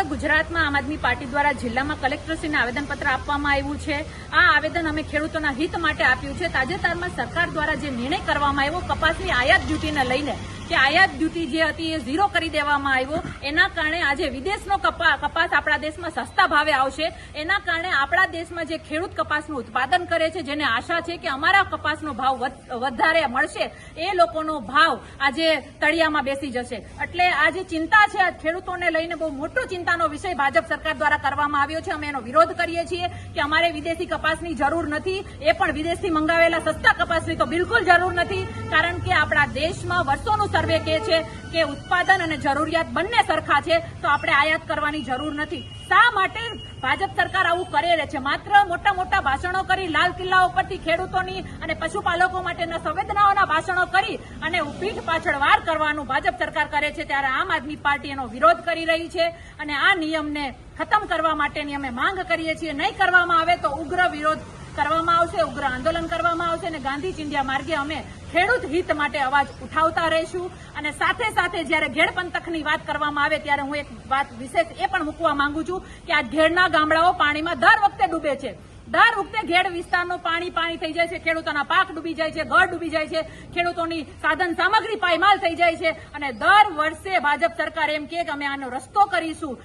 ગુજરાતમાં આમ આદમી પાર્ટી દ્વારા જિલ્લામાં કલેક્ટરશ્રીને આવેદનપત્ર આપવામાં આવ્યું છે। આ આવેદન અમે ખેડૂતોના હિત માટે આપ્યું છે। તાજેતરમાં સરકાર દ્વારા જે નિર્ણય કરવામાં આવ્યો કપાસની આયાત ડ્યુટીને લઈને કે આયાત ડ્યુટી જે હતી એ ઝીરો કરી દેવામાં આવ્યો, એના કારણે આજે વિદેશનો કપાસ આપણા દેશમાં સસ્તા ભાવે આવશે। એના કારણે આપણા દેશમાં જે ખેડૂત કપાસનું ઉત્પાદન કરે છે, જેને આશા છે કે અમારા કપાસનો ભાવ વધારે મળશે, એ લોકોનો ભાવ આજે તળિયામાં બેસી જશે। એટલે આ જે ચિંતા છે ખેડૂતોને લઈને બહુ મોટો ચિંતાનો વિષય ભાજપ સરકાર દ્વારા કરવામાં આવ્યો છે। અમે એનો વિરોધ કરીએ છીએ કે અમારે વિદેશી કપાસની જરૂર નથી, એ પણ વિદેશથી મંગાવેલા સસ્તા કપાસની તો બિલકુલ જરૂર નથી, કારણ કે આપણા દેશમાં વર્ષોનું સર્વે કહે છે કે ઉત્પાદન અને જરૂરિયાત બંને સરખા છે, તો આપણે આયાત કરવાની જરૂર નથી। શા માટે ભાજપ સરકાર આવું કરે છે? માત્ર મોટા મોટા ભાષણો કરી, લાલ કિલ્લા ઉપરથી ખેડૂતોની અને પશુપાલકો માટેના સંવેદનાઓના ભાષણો કરી અને પીઠ પાછળ વાર કરવાનું ભાજપ સરકાર કરે છે, ત્યારે આમ આદમી પાર્ટી એનો વિરોધ કરી રહી છે અને આ નિયમને ખતમ કરવા માટેની અમે માંગ કરીએ છીએ। નહીં કરવામાં આવે તો ઉગ્ર વિરોધ કરવામાં આવશે, ઉગ્ર આંદોલન કરવામાં આવશે અને ગાંધી ચિંધ્યા માર્ગે અમે ખેડૂત હિત માટે અવાજ ઉઠાવતા રહીશું। અને સાથે સાથે જ્યારે ઘેડ પંથકની વાત કરવામાં આવે ત્યારે હું એક વાત વિશેષ એ પણ મૂકવા માંગુ છું કે આ ઘેડના ગામડાઓ પાણીમાં દર વખતે ડૂબે છે। દર વખતે ઘેડ વિસ્તારનું પાણી થઈ જાય છે, ખેડૂતોના પાક ડૂબી જાય છે, ઘર ડૂબી જાય છે, ખેડૂતોની સાધન સામગ્રી પાયમાલ થઈ જાય છે અને દર વર્ષે ભાજપ સરકાર એમ કે અમે આનો રસ્તો કરીશું,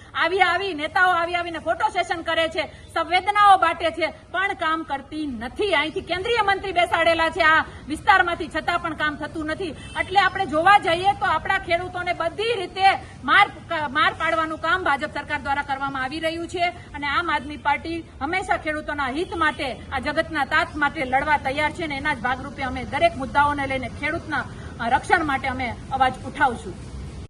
નેતાઓ આવીને ફોટો સેશન કરે છે, સંવેદનાઓ બાટે છે, પણ કામ કરતી નથી। અહીંથી કેન્દ્રીય મંત્રી બેસાડેલા છે આ વિસ્તારમાંથી, છતાં પણ કામ થતું નથી। એટલે આપણે જોવા જઈએ તો આપણા ખેડૂતોને બધી રીતે માર પાડવાનું કામ ભાજપ સરકાર દ્વારા કરવામાં આવી રહ્યું છે અને આમ આદમી પાર્ટી હંમેશા ખેડૂતોના હિત માટે, આ જગતના તાત માટે લડવા તૈયાર છે અને એના જ ભાગરૂપે અમે દરેક મુદ્દાઓને લઈને ખેડૂતના રક્ષણ માટે અમે અવાજ ઉઠાવશું।